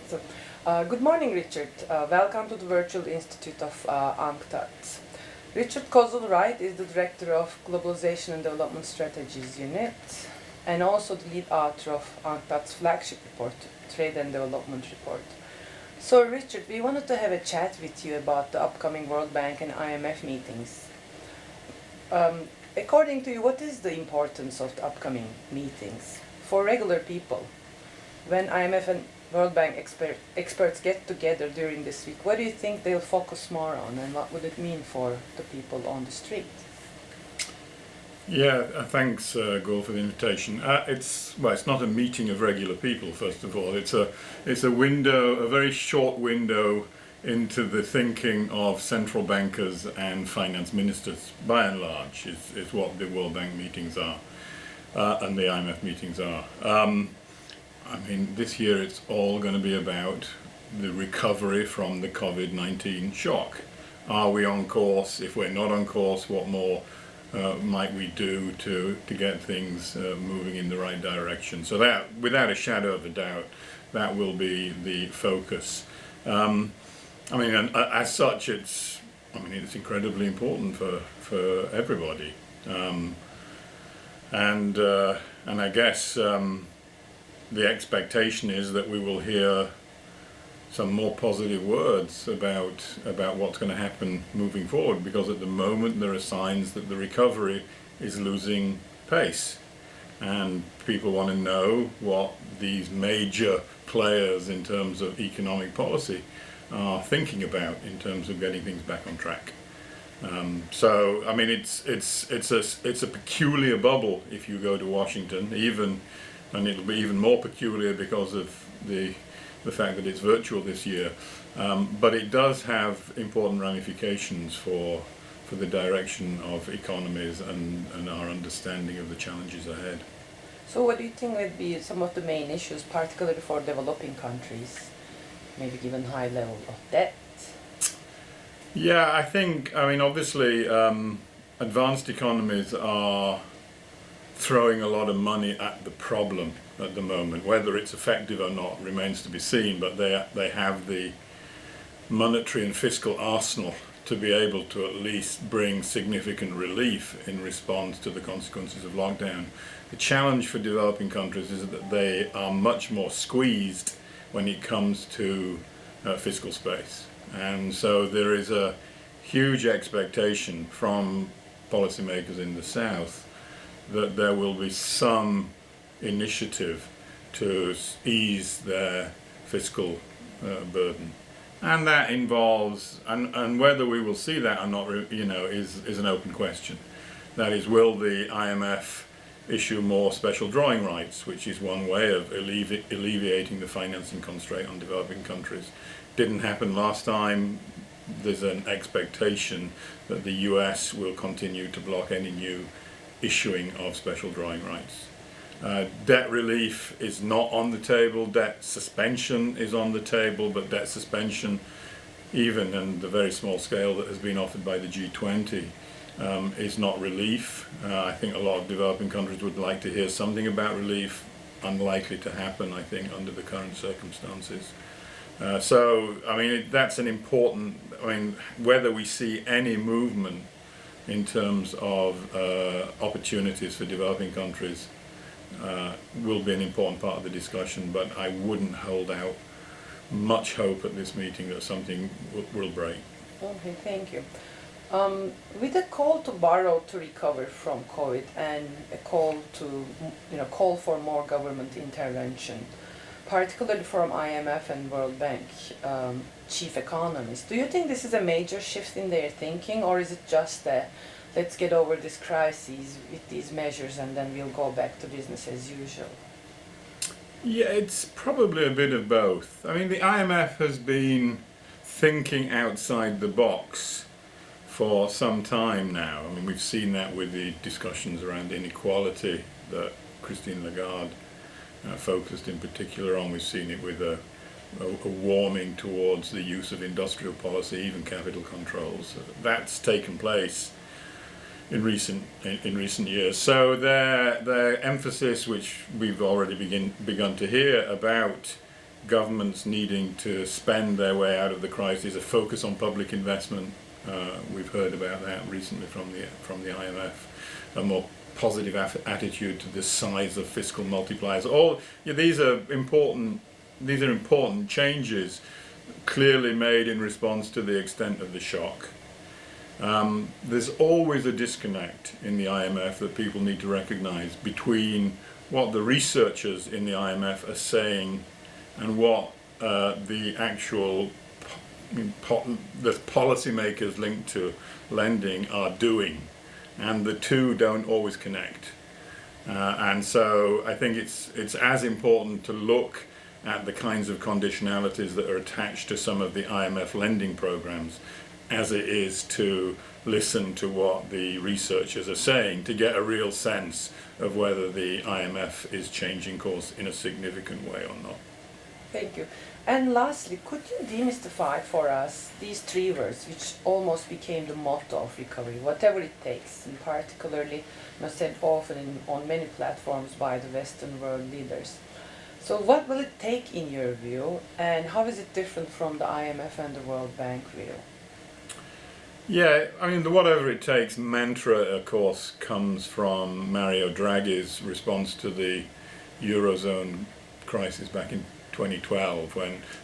So, good morning, Richard. Welcome to the Virtual Institute of UNCTAD. Richard Kozul-Wright is the Director of Globalization and Development Strategies Unit and also the lead author of UNCTAD's flagship report, Trade and Development Report. So, Richard, we wanted to have a chat with you about the upcoming World Bank and IMF meetings. According to you, what is the importance of the upcoming meetings for regular people? When IMF and World Bank experts get together during this week, what do you think they'll focus more on, and what would it mean for the people on the street? Yeah, thanks, Gul, for the invitation. It's not a meeting of regular people. First of all, it's a window, a very short window into the thinking of central bankers and finance ministers. By and large, is what the World Bank meetings are, and the IMF meetings are. This year it's all going to be about the recovery from the COVID-19 shock. Are we on course? If we're not on course, what more might we do to get things moving in the right direction? So that, without a shadow of a doubt, that will be the focus. And as such, it's incredibly important for everybody. And I guess the expectation is that we will hear some more positive words about what's going to happen moving forward, because at the moment there are signs that the recovery is losing pace, and people want to know what these major players in terms of economic policy are thinking about in terms of getting things back on track. It's a peculiar bubble if you go to Washington, and it'll be even more peculiar because of the fact that it's virtual this year. But it does have important ramifications for the direction of economies and our understanding of the challenges ahead. So what do you think would be some of the main issues, particularly for developing countries, maybe given high level of debt? Yeah, obviously advanced economies are throwing a lot of money at the problem at the moment. Whether it's effective or not remains to be seen, but they have the monetary and fiscal arsenal to be able to at least bring significant relief in response to the consequences of lockdown. The challenge for developing countries is that they are much more squeezed when it comes to fiscal space. And so there is a huge expectation from policymakers in the South that there will be some initiative to ease their fiscal burden. And that involves, and whether we will see that or not, is an open question. That is, will the IMF issue more special drawing rights, which is one way of alleviating the financing constraint on developing countries. Didn't happen last time. There's an expectation that the US will continue to block any new issuing of special drawing rights. Debt relief is not on the table. Debt suspension is on the table, but debt suspension, even in the very small scale that has been offered by the G20, is not relief. I think a lot of developing countries would like to hear something about relief. Unlikely to happen, I think, under the current circumstances. That's an important, whether we see any movement in terms of opportunities for developing countries will be an important part of the discussion, but I wouldn't hold out much hope at this meeting that something will break. Okay, thank you. With a call to borrow to recover from COVID and a call for more government intervention, particularly from IMF and World Bank chief economists, do you think this is a major shift in their thinking, or is it just that let's get over this crisis with these measures and then we'll go back to business as usual? Yeah, it's probably a bit of both. The IMF has been thinking outside the box for some time now. We've seen that with the discussions around inequality that Christine Lagarde focused in particular on. We've seen it with a warming towards the use of industrial policy, even capital controls. That's taken place in recent years. So their emphasis, which we've already begun to hear about governments needing to spend their way out of the crisis, a focus on public investment. We've heard about that recently from the IMF. A more positive attitude to the size of fiscal multipliers. These are important. These are important changes, clearly made in response to the extent of the shock. There's always a disconnect in the IMF that people need to recognize between what the researchers in the IMF are saying and what the actual the policymakers linked to lending are doing, and the two don't always connect. And so I think it's as important to look at the kinds of conditionalities that are attached to some of the IMF lending programs as it is to listen to what the researchers are saying to get a real sense of whether the IMF is changing course in a significant way or not. Thank you. And lastly, could you demystify for us these three words which almost became the motto of recovery, whatever it takes, and particularly said often on many platforms by the Western world leaders. So what will it take in your view, and how is it different from the IMF and the World Bank view? Yeah, I mean, the whatever it takes mantra, of course, comes from Mario Draghi's response to the Eurozone crisis back in 2012,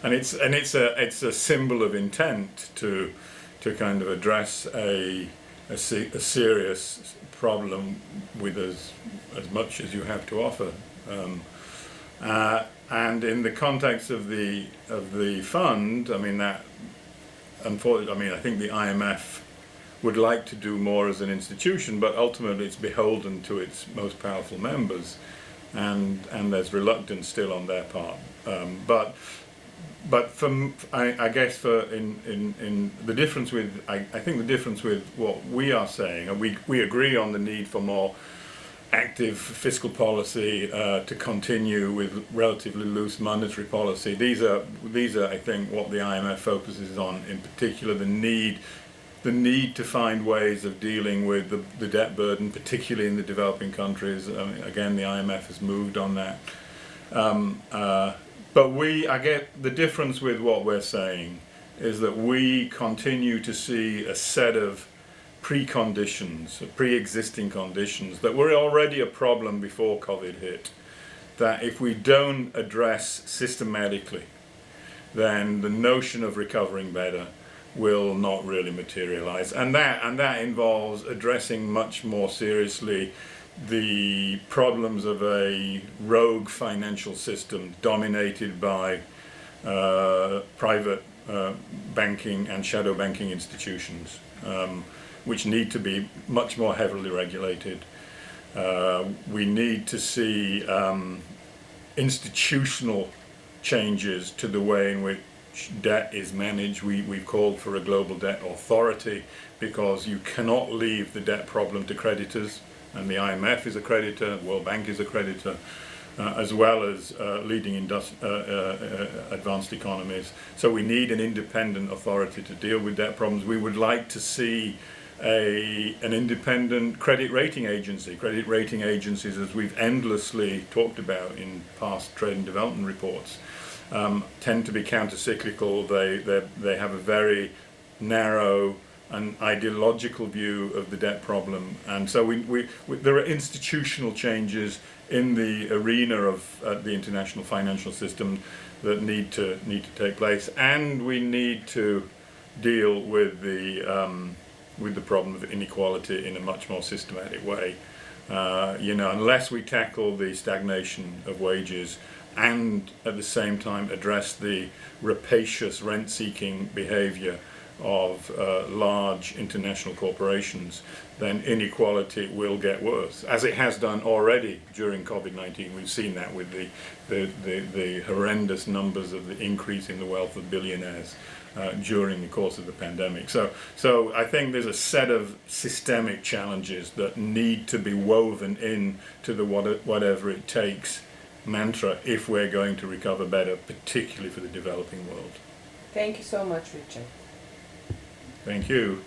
and it's a symbol of intent to kind of address a serious problem with as much as you have to offer. And in the context of the fund, I mean that. Unfortunately, I think the IMF would like to do more as an institution, but ultimately it's beholden to its most powerful members, and there's reluctance still on their part. But I guess in the difference with I think the difference with what we are saying, and we agree on the need for more active fiscal policy to continue with relatively loose monetary policy. These are I think what the IMF focuses on, in particular the need to find ways of dealing with the debt burden, particularly in the developing countries. Again, the IMF has moved on that. But I get the difference with what we're saying is that we continue to see a set of preconditions, pre-existing conditions that were already a problem before COVID hit, that if we don't address systematically, then the notion of recovering better will not really materialize. And that involves addressing much more seriously the problems of a rogue financial system dominated by private banking and shadow banking institutions, which need to be much more heavily regulated. We need to see institutional changes to the way in which debt is managed. We've called for a global debt authority because you cannot leave the debt problem to creditors, and the IMF is a creditor, the World Bank is a creditor, as well as leading advanced economies. So we need an independent authority to deal with debt problems. We would like to see an independent credit rating agency. Credit rating agencies, as we've endlessly talked about in past trade and development reports, tend to be counter-cyclical. They have a very narrow and ideological view of the debt problem, and so there are institutional changes in the arena of the international financial system that need to take place, and we need to deal with the problem of inequality in a much more systematic way. Unless we tackle the stagnation of wages and at the same time address the rapacious rent-seeking behavior of large international corporations, then inequality will get worse, as it has done already during COVID-19. We've seen that with the horrendous numbers of the increase in the wealth of billionaires during the course of the pandemic. So I think there's a set of systemic challenges that need to be woven in to the whatever it takes mantra if we're going to recover better, particularly for the developing world. Thank you so much, Richard. Thank you.